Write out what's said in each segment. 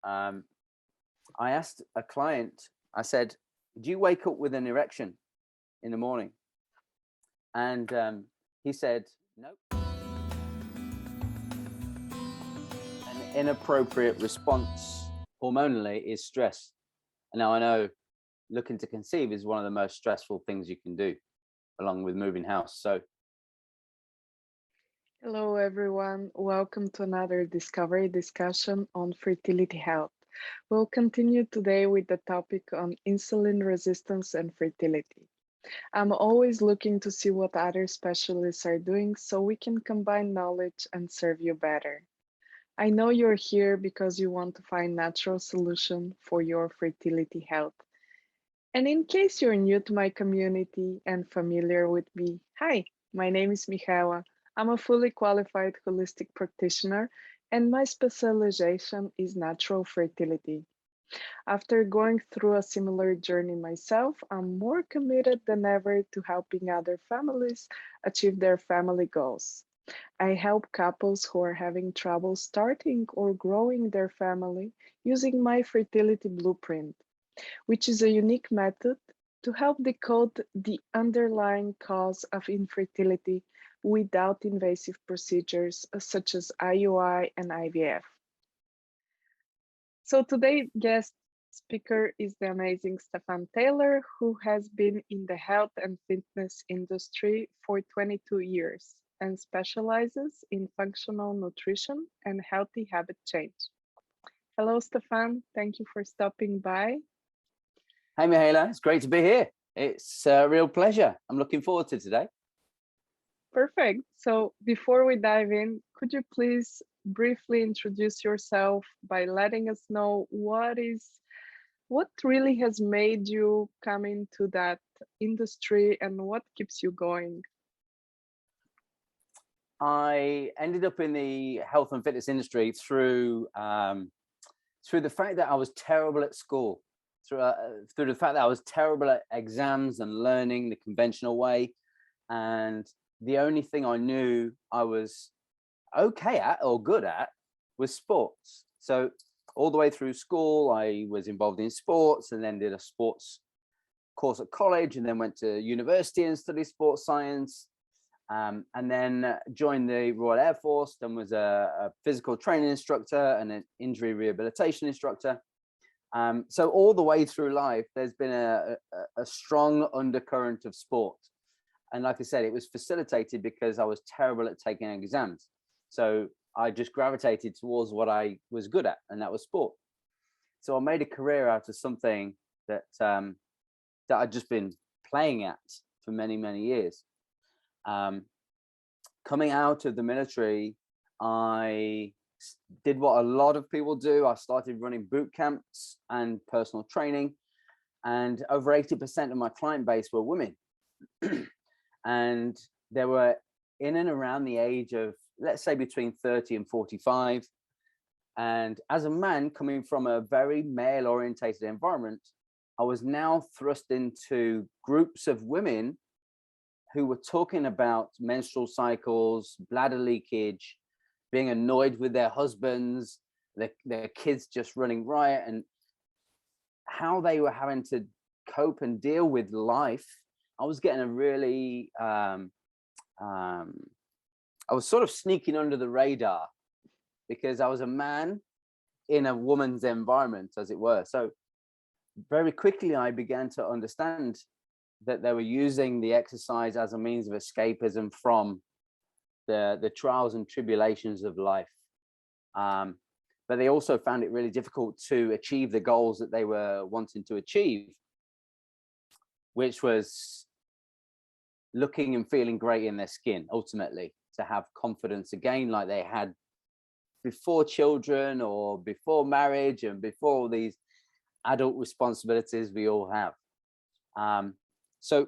I asked a client, I said, do you wake up with an erection in the morning? And he said, no. An inappropriate response hormonally is stress. And now I know looking to conceive is one of the most stressful things you can do, along with moving house. So Hello, everyone. Welcome to another discovery discussion on fertility health. We'll continue today with the topic on insulin resistance and fertility. I'm always looking to see what other specialists are doing so we can combine knowledge and serve you better. I know you're here because you want to find natural solution for your fertility health. And in case you're new to my community and familiar with me, hi, my name is Mihaela. I'm a fully qualified holistic practitioner, and my specialization is natural fertility. After going through a similar journey myself, I'm more committed than ever to helping other families achieve their family goals. I help couples who are having trouble starting or growing their family using my fertility blueprint, which is a unique method to help decode the underlying cause of infertility without invasive procedures such as IUI and IVF. So today's guest speaker is the amazing Stefan Taylor, who has been in the health and fitness industry for 22 years and specializes in functional nutrition and healthy habit change. Hello, Stefan. Thank you for stopping by. hey, Mihaela, it's great to be here. It's a real pleasure. I'm looking forward to today. Perfect. So before we dive in, could you please briefly introduce yourself by letting us know what really has made you come into that industry and what keeps you going? I ended up in the health and fitness industry through the fact that I was terrible at school, through the fact that I was terrible at exams and learning the conventional way, and the only thing I knew I was okay at or good at was sports. So all the way through school, I was involved in sports, and then did a sports course at college, and then went to university and studied sports science. And then joined the Royal Air Force, and was a physical training instructor and an injury rehabilitation instructor. So all the way through life, there's been a strong undercurrent of sport. And like I said, it was facilitated because I was terrible at taking exams. So I just gravitated towards what I was good at, and that was sport. So I made a career out of something that I'd just been playing at for many, many years. Coming out of the military, I did what a lot of people do. I started running boot camps and personal training, and over 80% of my client base were women. And they were in and around the age of, let's say, between 30 and 45. And as a man coming from a very male orientated environment, I was now thrust into groups of women who were talking about menstrual cycles, bladder leakage, being annoyed with their husbands, their kids just running riot, and how they were having to cope and deal with life. I was getting a really, I was sort of sneaking under the radar because I was a man in a woman's environment, as it were. So very quickly, I began to understand that they were using the exercise as a means of escapism from the trials and tribulations of life. But they also found it really difficult to achieve the goals that they were wanting to achieve, which was looking and feeling great in their skin, ultimately, to have confidence again, like they had before children or before marriage and before all these adult responsibilities we all have. So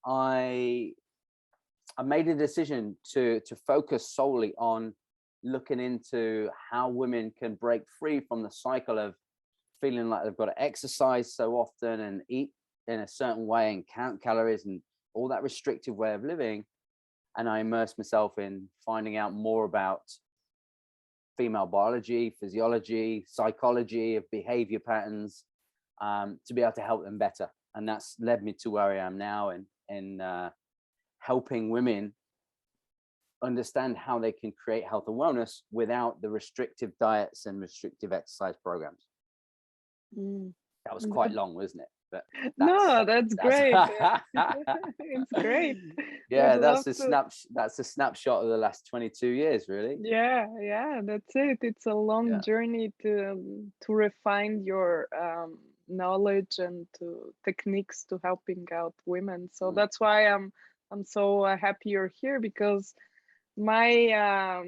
I made a decision to focus solely on looking into how women can break free from the cycle of feeling like they've got to exercise so often and eat in a certain way and count calories and all that restrictive way of living. And I immersed myself in finding out more about female biology, physiology, psychology, of behavior patterns, to be able to help them better. And that's led me to where I am now, in helping women understand how they can create health and wellness without the restrictive diets and restrictive exercise programs. That was quite long, wasn't it? But that's great. It's great. Yeah, Would that's love that's a snapshot of the last 22 years, really. Yeah, that's it. It's a long journey to refine your knowledge and to techniques to helping out women. So that's why I'm so happy you're here, because my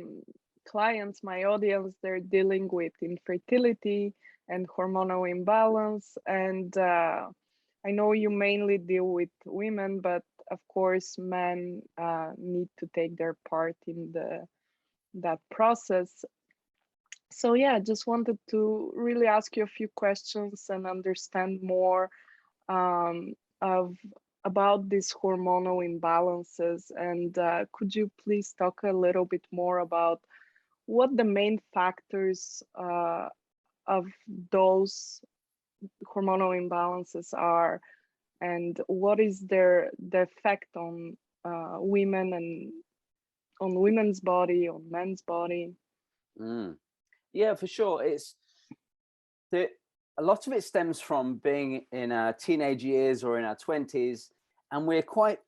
clients, my audience, they're dealing with infertility and hormonal imbalance, and I know you mainly deal with women, but of course men need to take their part in that process. So yeah, just wanted to really ask you a few questions and understand more of about these hormonal imbalances. And could you please talk a little bit more about what the main factors of those hormonal imbalances are, and what is the effect on women and on women's body, on men's body? Yeah, for sure. It's a lot of it stems from being in our teenage years or in our 20s, and we're quite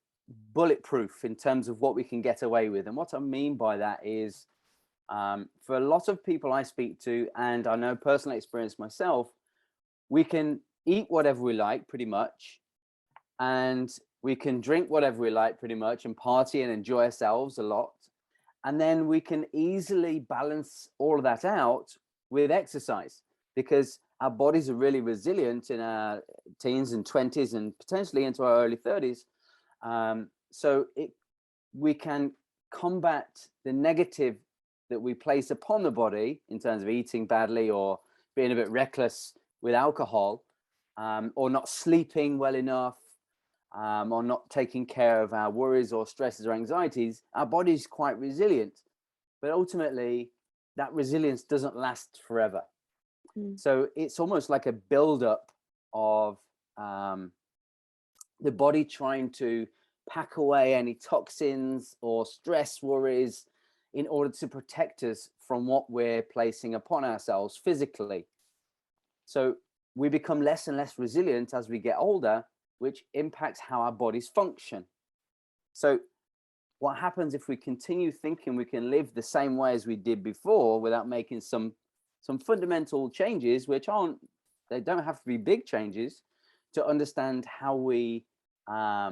bulletproof in terms of what we can get away with. And what I mean by that is, for a lot of people I speak to, and I know personal experience myself, we can eat whatever we like pretty much, and we can drink whatever we like pretty much, and party and enjoy ourselves a lot. And then we can easily balance all of that out with exercise, because our bodies are really resilient in our teens and 20s and potentially into our early 30s. So we can combat the negative that we place upon the body in terms of eating badly, or being a bit reckless with alcohol, or not sleeping well enough, or not taking care of our worries or stresses or anxieties. Our body is quite resilient, but ultimately that resilience doesn't last forever. So it's almost like a buildup of the body trying to pack away any toxins or stress worries in order to protect us from what we're placing upon ourselves physically. So we become less and less resilient as we get older, which impacts how our bodies function. So what happens if we continue thinking we can live the same way as we did before without making some fundamental changes, which they don't have to be big changes, to understand how we are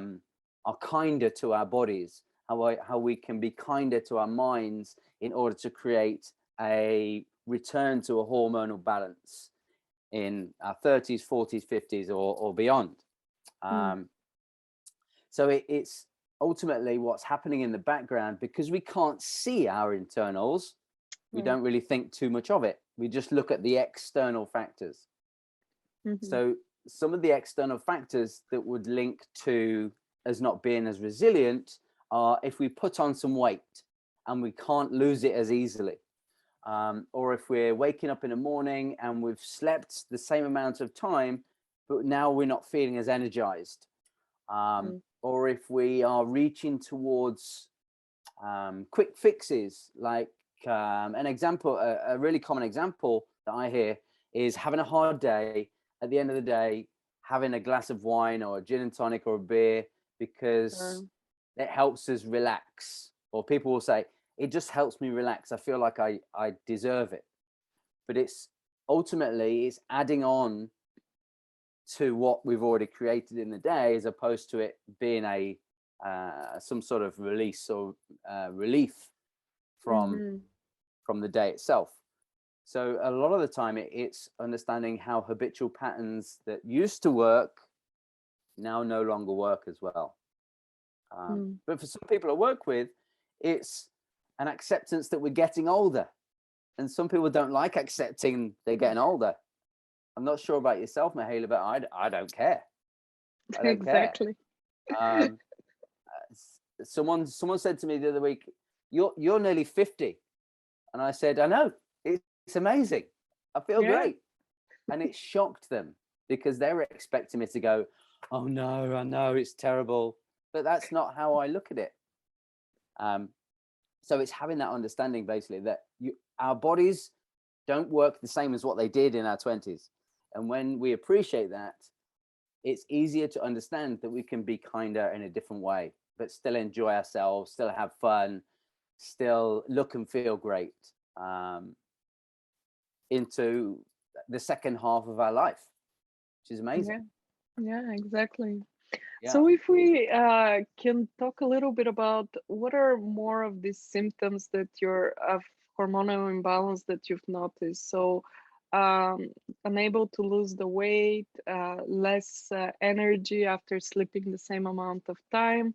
kinder to our bodies, how we can be kinder to our minds in order to create a return to a hormonal balance in our 30s, 40s, 50s, or beyond. So it's ultimately what's happening in the background, because we can't see our internals. We don't really think too much of it. We just look at the external factors. So some of the external factors that would link to us not being as resilient are if we put on some weight and we can't lose it as easily, or if we're waking up in the morning and we've slept the same amount of time, but now we're not feeling as energized, or if we are reaching towards quick fixes, like an example, a really common example that I hear is having a hard day. At the end of the day, having a glass of wine or a gin and tonic or a beer, because it helps us relax. Or people will say, it just helps me relax. I feel like I deserve it. But it's adding on to what we've already created in the day, as opposed to it being some sort of release or relief from the day itself. So a lot of the time it's understanding how habitual patterns that used to work now no longer work as well. But for some people I work with, it's an acceptance that we're getting older. And some people don't like accepting they're getting older. I'm not sure about yourself, Mihaela, but I don't care. I don't exactly. care. Someone said to me the other week, you're nearly 50. And I said, I know, it's amazing. I feel Yeah. great. And it shocked them because they were expecting me to go, oh no, I know it's terrible. But that's not how I look at it. So it's having that understanding basically that our bodies don't work the same as what they did in our 20s. And when we appreciate that, it's easier to understand that we can be kinder in a different way, but still enjoy ourselves, still have fun, still look and feel great into the second half of our life, which is amazing. Yeah, exactly. Yeah. So if we can talk a little bit about what are more of these symptoms that you're of hormonal imbalance that you've noticed. So unable to lose the weight, less energy after sleeping the same amount of time.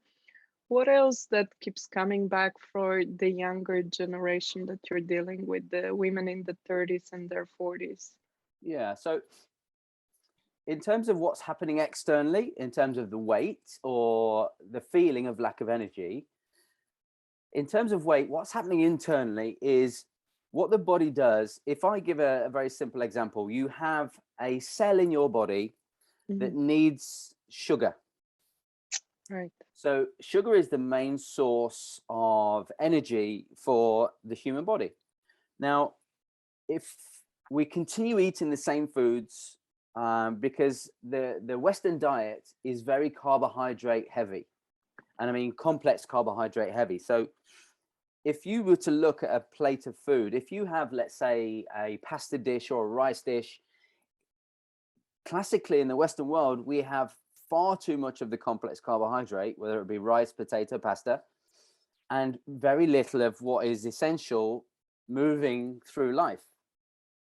What else that keeps coming back for the younger generation that you're dealing with, the women in the 30s and their 40s? Yeah. So in terms of what's happening externally, in terms of the weight or the feeling of lack of energy, in terms of weight, what's happening internally is what the body does. If I give a very simple example, you have a cell in your body that needs sugar. Right. So sugar is the main source of energy for the human body. Now, if we continue eating the same foods, because the Western diet is very carbohydrate heavy, and I mean complex carbohydrate heavy. So if you were to look at a plate of food, if you have, let's say, a pasta dish or a rice dish, classically in the Western world, we have far too much of the complex carbohydrate, whether it be rice, potato, pasta, and very little of what is essential moving through life.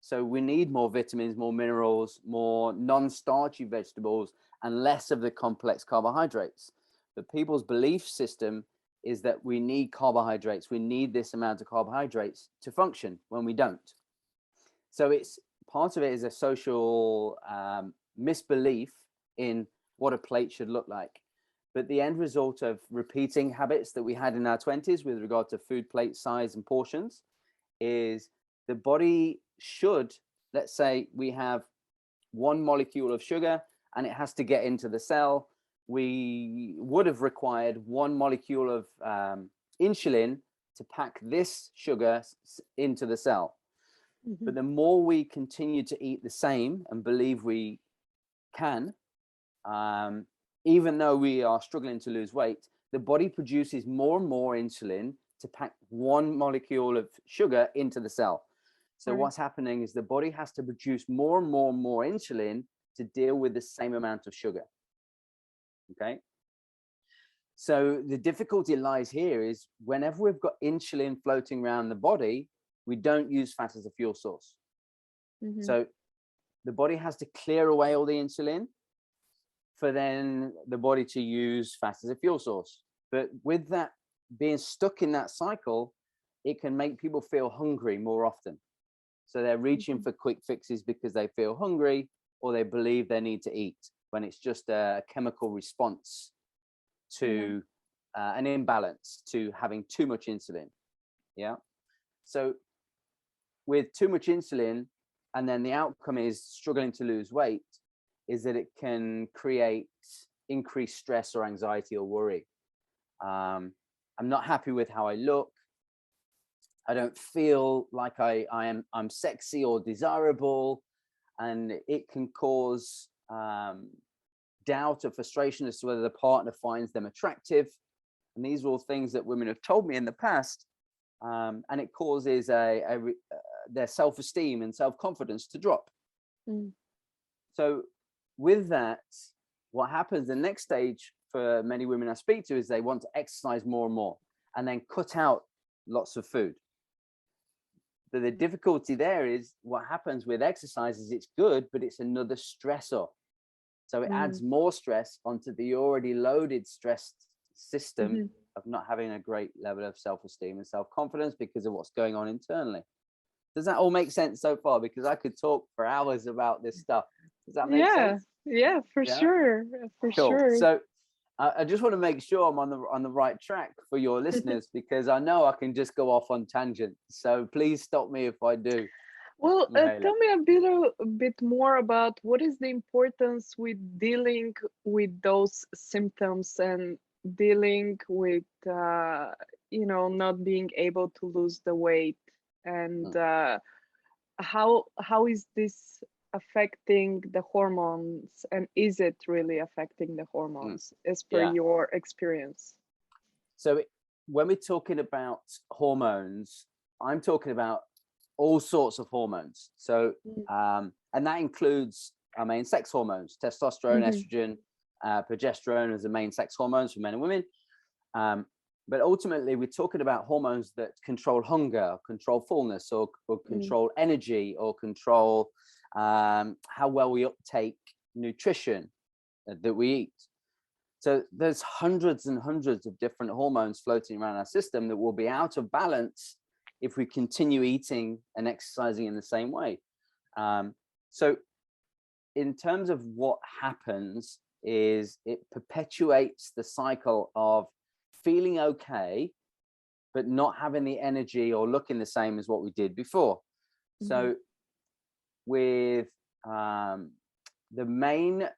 So we need more vitamins, more minerals, more non-starchy vegetables, and less of the complex carbohydrates. But people's belief system is that we need carbohydrates. We need this amount of carbohydrates to function when we don't. So it's part of it is a social misbelief in what a plate should look like. But the end result of repeating habits that we had in our 20s with regard to food plate size and portions is the body should, let's say we have one molecule of sugar and it has to get into the cell. We would have required one molecule of insulin to pack this sugar into the cell. But the more we continue to eat the same and believe we can, even though we are struggling to lose weight, the body produces more and more insulin to pack one molecule of sugar into the cell. So what's happening is the body has to produce more and more and more insulin to deal with the same amount of sugar. Okay. So the difficulty lies here is whenever we've got insulin floating around the body, we don't use fat as a fuel source. So the body has to clear away all the insulin for then the body to use fat as a fuel source. But with that being stuck in that cycle, it can make people feel hungry more often. So they're reaching for quick fixes because they feel hungry or they believe they need to eat, when it's just a chemical response to an imbalance, to having too much insulin. Yeah. So with too much insulin, and then the outcome is struggling to lose weight, is that it can create increased stress or anxiety or worry. I'm not happy with how I look. I don't feel like I'm sexy or desirable, and it can cause doubt or frustration as to whether the partner finds them attractive. And these are all things that women have told me in the past, and it causes their self-esteem and self-confidence to drop. So with that, what happens the next stage for many women I speak to is they want to exercise more and more and then cut out lots of food. But the difficulty there is what happens with exercise is it's good, but it's another stressor. So it adds more stress onto the already loaded stressed system of not having a great level of self-esteem and self-confidence because of what's going on internally. Does that all make sense so far? Because I could talk for hours about this stuff. Does that make sense? Yeah, for sure. For sure. So I just want to make sure I'm on the right track for your listeners, because I know I can just go off on tangent. So please stop me if I do. Well, Mihaela. tell me a bit more about what is the importance with dealing with those symptoms and dealing with, not being able to lose the weight, and Mm, how is this affecting the hormones, and is it really affecting the mm. hormones as per Yeah. your experience? So when we're talking about hormones, I'm talking about all sorts of hormones. So, and that includes our main sex hormones: testosterone, Mm-hmm. estrogen, progesterone as the main sex hormones for men and women. But ultimately, we're talking about hormones that control hunger, control fullness, or control energy, or control how well we uptake nutrition that we eat. So there's hundreds and hundreds of different hormones floating around our system that will be out of balance if we continue eating and exercising in the same way. So in terms of what happens is it perpetuates the cycle of feeling okay, but not having the energy or looking the same as what we did before. So with the main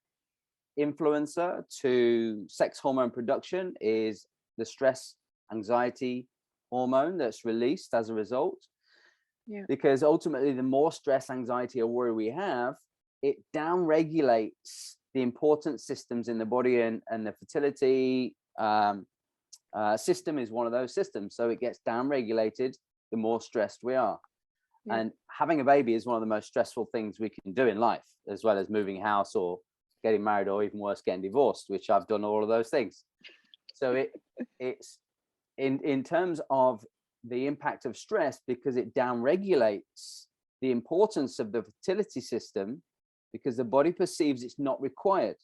influencer to sex hormone production is the stress anxiety hormone that's released as a result. Yeah. Because ultimately, the more stress, anxiety, or worry we have, it down regulates the important systems in the body, and the fertility system is one of those systems. So it gets down regulated the more stressed we are. Yeah. And having a baby is one of the most stressful things we can do in life, as well as moving house or getting married, or even worse, getting divorced, which I've done all of those things. So it's in terms of the impact of stress, because it down regulates the importance of the fertility system, because the body perceives it's not required.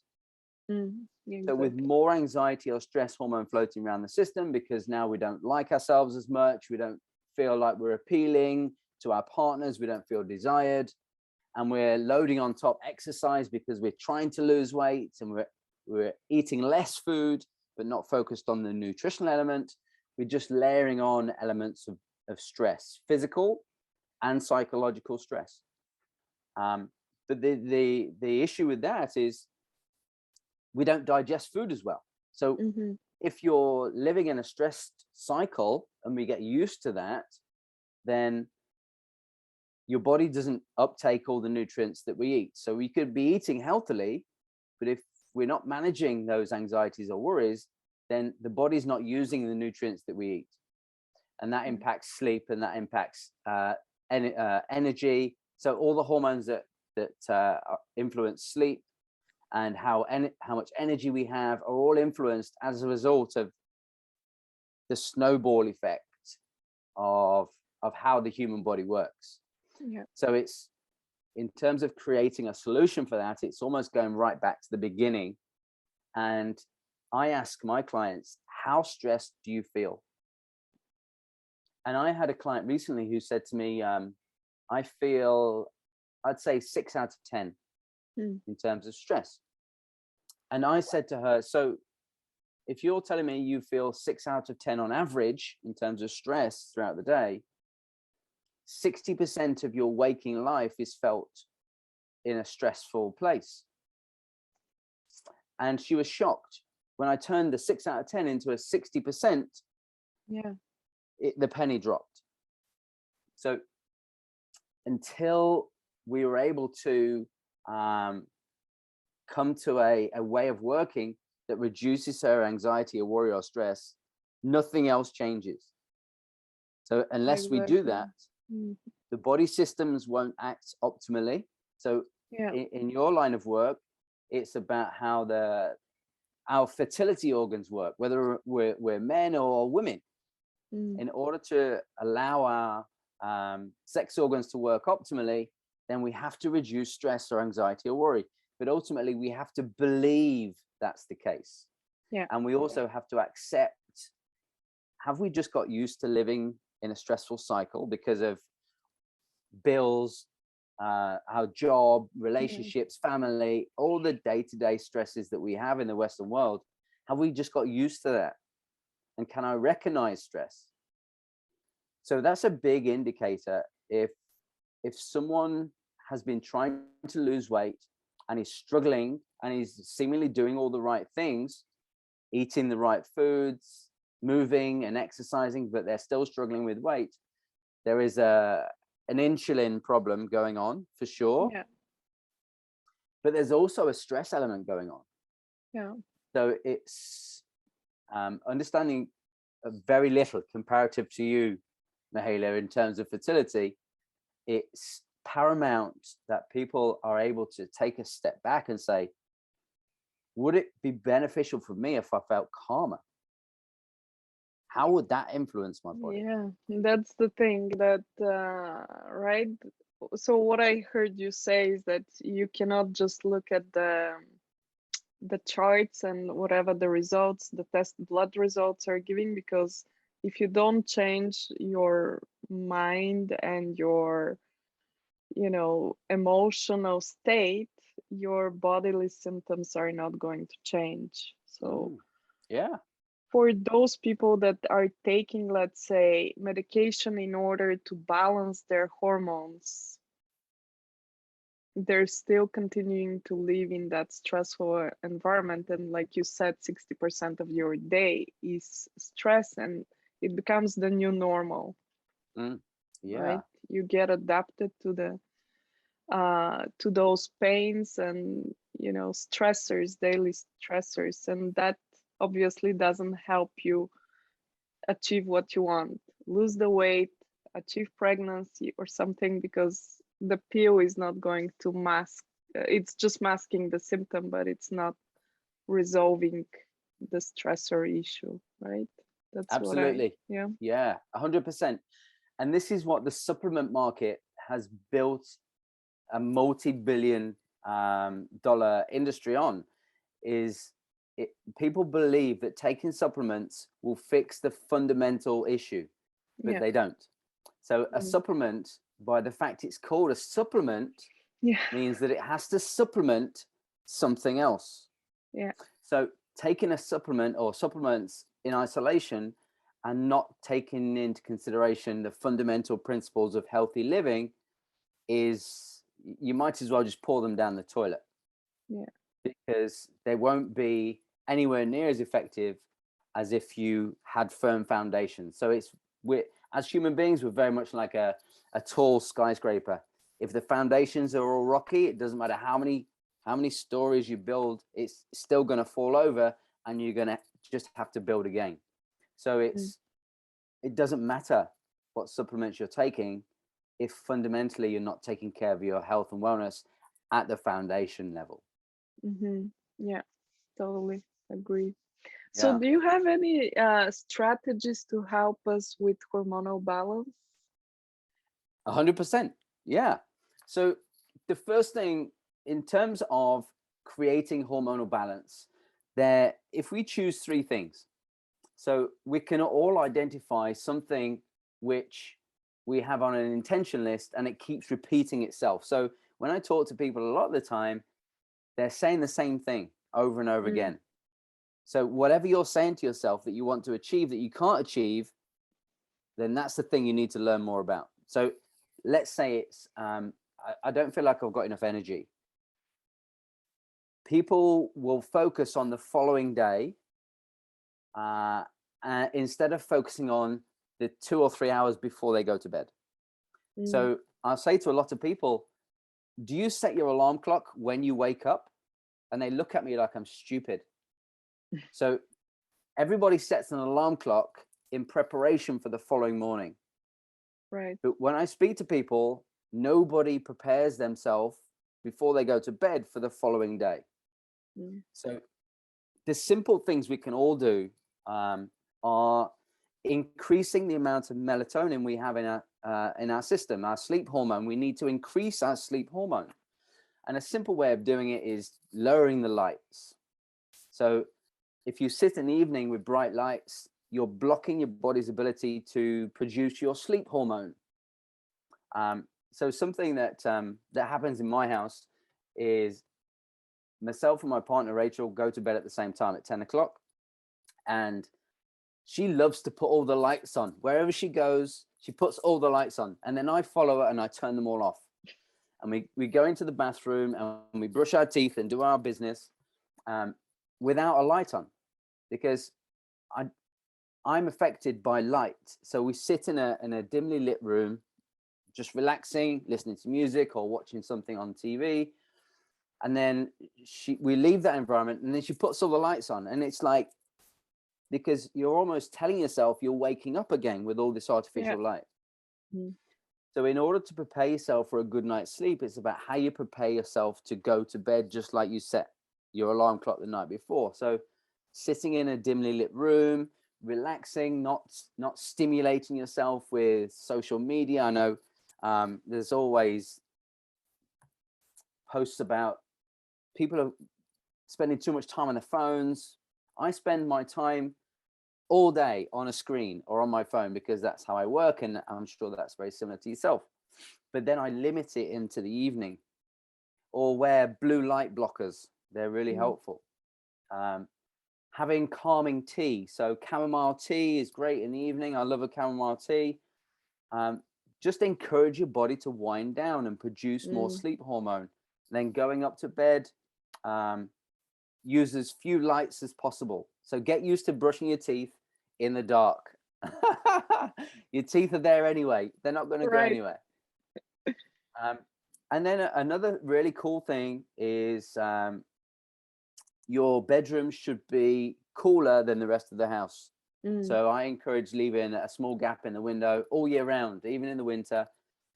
Yeah, So with exactly. more anxiety or stress hormone floating around the system, because now we don't like ourselves as much, we don't feel like we're appealing to our partners, we don't feel desired, and we're loading on top exercise because we're trying to lose weight, and we're eating less food but not focused on the nutritional element. We're just layering on elements of stress, physical and psychological stress. But the issue with that is we don't digest food as well. So if you're living in a stressed cycle and we get used to that, then your body doesn't uptake all the nutrients that we eat. So we could be eating healthily, but if we're not managing those anxieties or worries, then the body's not using the nutrients that we eat. And that impacts sleep, and that impacts energy. So all the hormones that influence sleep and how much energy we have are all influenced as a result of the snowball effect of how the human body works. Yeah. So it's, in terms of creating a solution for that, it's almost going right back to the beginning. And I ask my clients, how stressed do you feel? And I had a client recently who said to me, I feel, I'd say 6 out of 10 in terms of stress. And I said to her, so if you're telling me you feel 6 out of 10 on average in terms of stress throughout the day, 60% of your waking life is felt in a stressful place. And she was shocked when I turned the 6 out of 10 into a 60%. Yeah. The penny dropped. So until we were able to come to a way of working that reduces her anxiety or worry or stress, nothing else changes. So unless we do that, the body systems won't act optimally. So in your line of work, it's about how our fertility organs work, whether we're men or women. In order to allow our sex organs to work optimally, then we have to reduce stress or anxiety or worry. But ultimately, we have to believe that's the case. Yeah. And we also have to accept, have we just got used to living in a stressful cycle because of bills, our job, relationships, family, all the day-to-day stresses that we have in the Western world? Have we just got used to that? And can I recognize stress? So that's a big indicator. If if someone has been trying to lose weight and is struggling and is seemingly doing all the right things, eating the right foods, moving and exercising, but they're still struggling with weight, there is an insulin problem going on for sure. Yeah. But there's also a stress element going on. Yeah. So it's understanding very little comparative to you, Mihaela, in terms of fertility. It's paramount that people are able to take a step back and say, would it be beneficial for me if I felt calmer? How would that influence my body? Yeah, that's the thing that, right? So what I heard you say is that you cannot just look at the charts and whatever the results, the test blood results are giving, because if you don't change your mind and your, emotional state, your bodily symptoms are not going to change. So Yeah. for those people that are taking, let's say, medication in order to balance their hormones, they're still continuing to live in that stressful environment. And like you said, 60% of your day is stress, and it becomes the new normal. Yeah. Right? You get adapted to those pains and stressors, daily stressors, and that obviously doesn't help you achieve what you want, lose the weight, achieve pregnancy or something, because the pill is not going to mask, it's just masking the symptom, but it's not resolving the stressor issue, right? That's Absolutely. yeah. Yeah, 100%. And this is what the supplement market has built a multi-billion dollar industry on, is people believe that taking supplements will fix the fundamental issue, but Yeah. they don't. So a supplement, by the fact it's called a supplement, means that it has to supplement something else. Yeah. So taking a supplement or supplements in isolation and not taking into consideration the fundamental principles of healthy living is, you might as well just pour them down the toilet. Yeah. Because they won't be anywhere near as effective as if you had firm foundations. So we're, as human beings, we're very much like a tall skyscraper. If the foundations are all rocky, it doesn't matter how many stories you build, it's still going to fall over, and you're going to just have to build again. So it doesn't matter what supplements you're taking if fundamentally you're not taking care of your health and wellness at the foundation level. Yeah, totally agree. Yeah. So do you have any strategies to help us with hormonal balance? 100%. Yeah. So the first thing in terms of creating hormonal balance, if we choose three things, so we can all identify something which we have on an intention list and it keeps repeating itself. So when I talk to people, a lot of the time, they're saying the same thing over and over again. So whatever you're saying to yourself that you want to achieve that you can't achieve, then that's the thing you need to learn more about. So let's say it's, I don't feel like I've got enough energy. People will focus on the following day instead of focusing on the 2 or 3 hours before they go to bed. So I'll say to a lot of people, do you set your alarm clock when you wake up? And they look at me like I'm stupid. So everybody sets an alarm clock in preparation for the following morning. Right. But when I speak to people, nobody prepares themselves before they go to bed for the following day. So the simple things we can all do are increasing the amount of melatonin we have in our system, our sleep hormone. We need to increase our sleep hormone. And a simple way of doing it is lowering the lights. So if you sit in the evening with bright lights, you're blocking your body's ability to produce your sleep hormone. So something that happens in my house is myself and my partner, Rachel, go to bed at the same time at 10 o'clock. And she loves to put all the lights on. Wherever she goes, she puts all the lights on. And then I follow her and I turn them all off. And we go into the bathroom and we brush our teeth and do our business without a light on, because I'm affected by light. So we sit in a dimly lit room, just relaxing, listening to music or watching something on TV. And then we leave that environment, and then she puts all the lights on. And it's like, because you're almost telling yourself you're waking up again with all this artificial light. So in order to prepare yourself for a good night's sleep, it's about how you prepare yourself to go to bed, just like you set your alarm clock the night before. So sitting in a dimly lit room, relaxing, not stimulating yourself with social media. I know there's always posts about people are spending too much time on their phones. I spend my time all day on a screen or on my phone because that's how I work, and I'm sure that's very similar to yourself. But then I limit it into the evening, or wear blue light blockers. They're really helpful. Having calming tea. So chamomile tea is great in the evening. I love a chamomile tea. Just encourage your body to wind down and produce more sleep hormone. Then going up to bed, use as few lights as possible. So get used to brushing your teeth in the dark. Your teeth are there anyway. They're not going to go anywhere. And then another really cool thing is your bedroom should be cooler than the rest of the house. So I encourage leaving a small gap in the window all year round, even in the winter,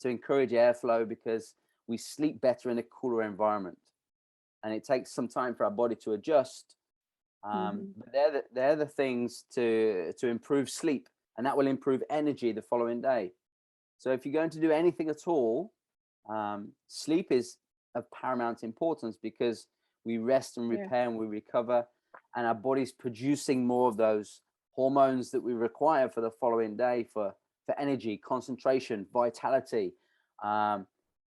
to encourage airflow, because we sleep better in a cooler environment. And it takes some time for our body to adjust. But they're the things to improve sleep, and that will improve energy the following day. So if you're going to do anything at all, sleep is of paramount importance, because we rest and repair and we recover, and our body's producing more of those hormones that we require for the following day, for energy, concentration, vitality,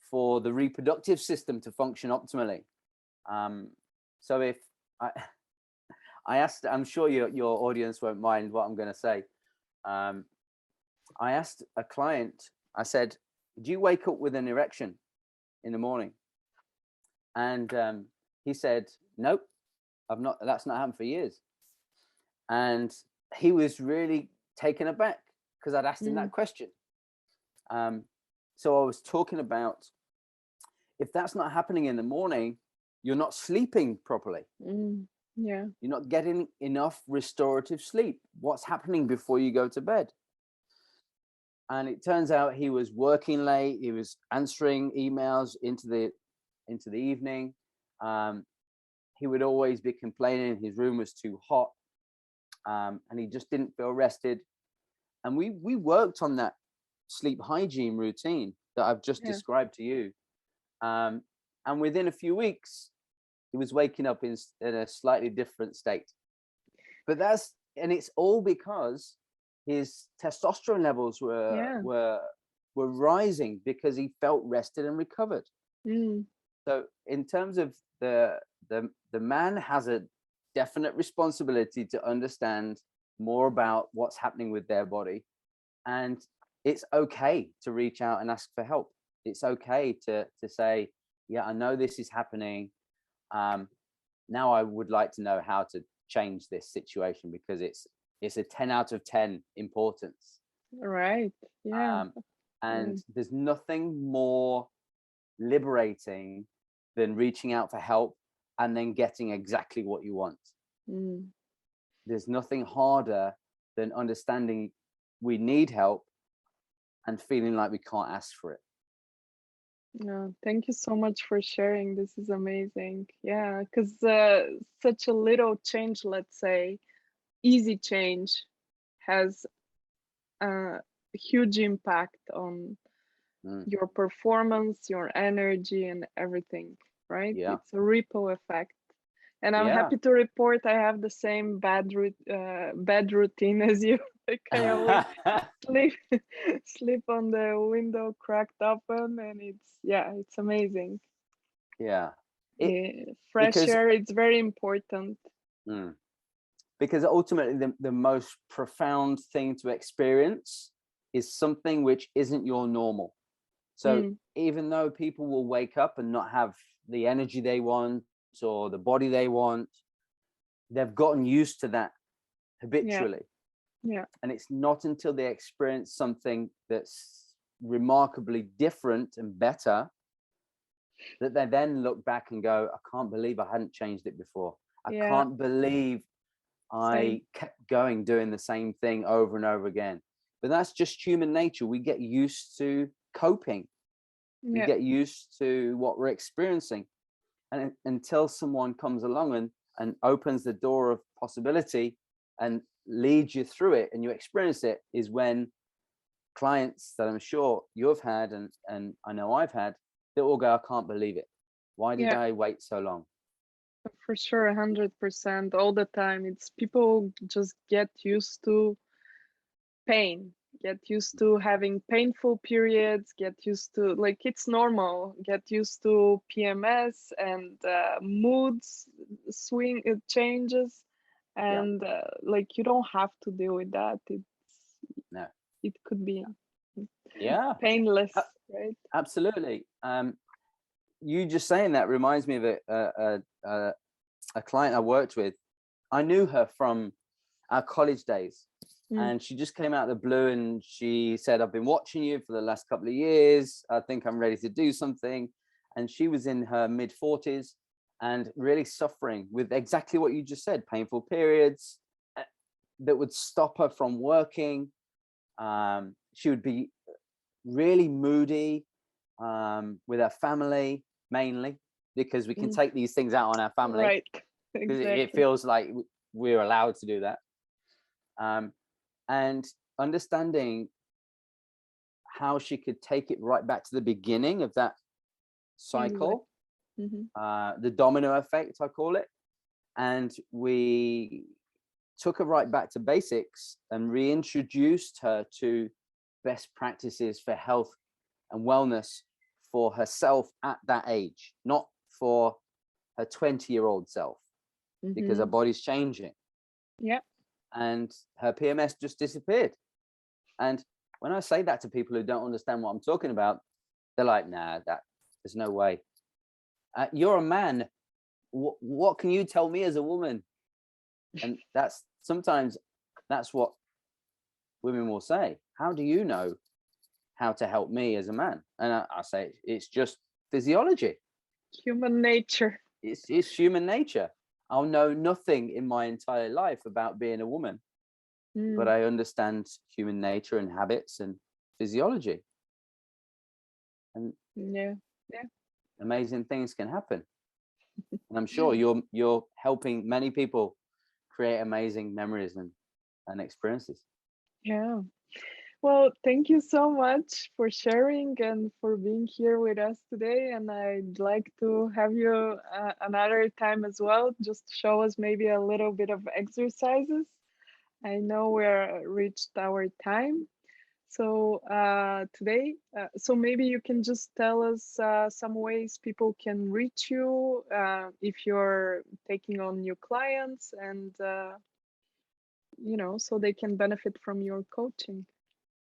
for the reproductive system to function optimally. So if I asked, I'm sure your audience won't mind what I'm going to say. I asked a client, I said, do you wake up with an erection in the morning? And he said, nope, that's not happened for years. And he was really taken aback because I'd asked him that question. So I was talking about, if that's not happening in the morning, you're not sleeping properly. You're not getting enough restorative sleep. What's happening before you go to bed? And it turns out he was working late. He was answering emails into the evening. He would always be complaining his room was too hot, and he just didn't feel rested. And we worked on that sleep hygiene routine that I've just described to you. And within a few weeks, he was waking up in a slightly different state. But it's all because his testosterone levels were rising, because he felt rested and recovered. So in terms of the man has a definite responsibility to understand more about what's happening with their body, and it's okay to reach out and ask for help. It's okay to say, yeah, I know this is happening. Now I would like to know how to change this situation, because it's a 10 out of 10 importance. Right. Yeah. And there's nothing more liberating than reaching out for help and then getting exactly what you want. There's nothing harder than understanding we need help and feeling like we can't ask for it. No, thank you so much for sharing. This is amazing. Yeah, because such a little change, let's say, easy change, has a huge impact on your performance, your energy, and everything, right? Yeah. It's a ripple effect. And I'm happy to report I have the same bed routine as you. Like I always sleep on the window cracked open, and it's amazing. Yeah. Fresh air, it's very important. because ultimately the most profound thing to experience is something which isn't your normal. So even though people will wake up and not have the energy they want or the body they want, they've gotten used to that habitually. Yeah. And it's not until they experience something that's remarkably different and better that they then look back and go, I can't believe I hadn't changed it before. I can't believe I kept going doing the same thing over and over again. But that's just human nature. We get used to coping. We get used to what we're experiencing. And until someone comes along and opens the door of possibility and leads you through it and you experience it, is when clients that I'm sure you've had and I know I've had, they will go, I can't believe it. Why did I wait so long? For sure, 100%. All the time. It's people just get used to pain, get used to having painful periods, get used to, like, it's normal, get used to PMS and moods swing changes, and like, you don't have to deal with that. It could be painless, right? Absolutely. You just saying that reminds me of a client I worked with. I knew her from our college days. And she just came out of the blue and she said, I've been watching you for the last couple of years. I think I'm ready to do something. And she was in her mid-40s and really suffering with exactly what you just said, painful periods that would stop her from working. She would be really moody with her family, mainly, because we can take these things out on our family. Right, exactly. It feels like we're allowed to do that. And understanding how she could take it right back to the beginning of that cycle, the domino effect, I call it. And we took her right back to basics and reintroduced her to best practices for health and wellness for herself at that age, not for her 20-year-old self, because her body's changing. And her PMS just disappeared. And when I say that to people who don't understand what I'm talking about, they're like, nah, there's no way. You're a man. What can you tell me as a woman? And sometimes that's what women will say. How do you know how to help me as a man? And I say, it's just physiology. Human nature. It's human nature. I'll know nothing in my entire life about being a woman, but I understand human nature and habits and physiology. And amazing things can happen. And I'm sure you're helping many people create amazing memories and experiences. Yeah. Well, thank you so much for sharing and for being here with us today. And I'd like to have you another time as well, just show us maybe a little bit of exercises. I know we're reached our time. So today, so maybe you can just tell us some ways people can reach you if you're taking on new clients and, so they can benefit from your coaching.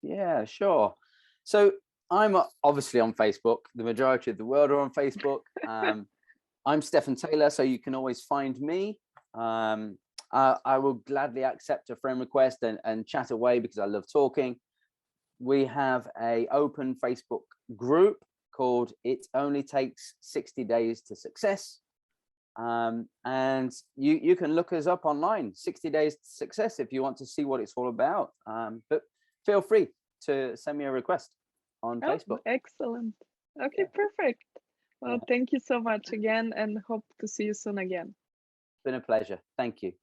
Yeah, sure. So I'm obviously on Facebook. The majority of the world are on Facebook. I'm Stefan Taylor, so you can always find me. I will gladly accept a friend request and chat away because I love talking. We have an open Facebook group called It Only Takes 60 Days to Success. And you can look us up online, 60 Days to Success, if you want to see what it's all about. But feel free to send me a request on Facebook. Excellent. Okay, perfect. Well, thank you so much again and hope to see you soon again. It's been a pleasure. Thank you.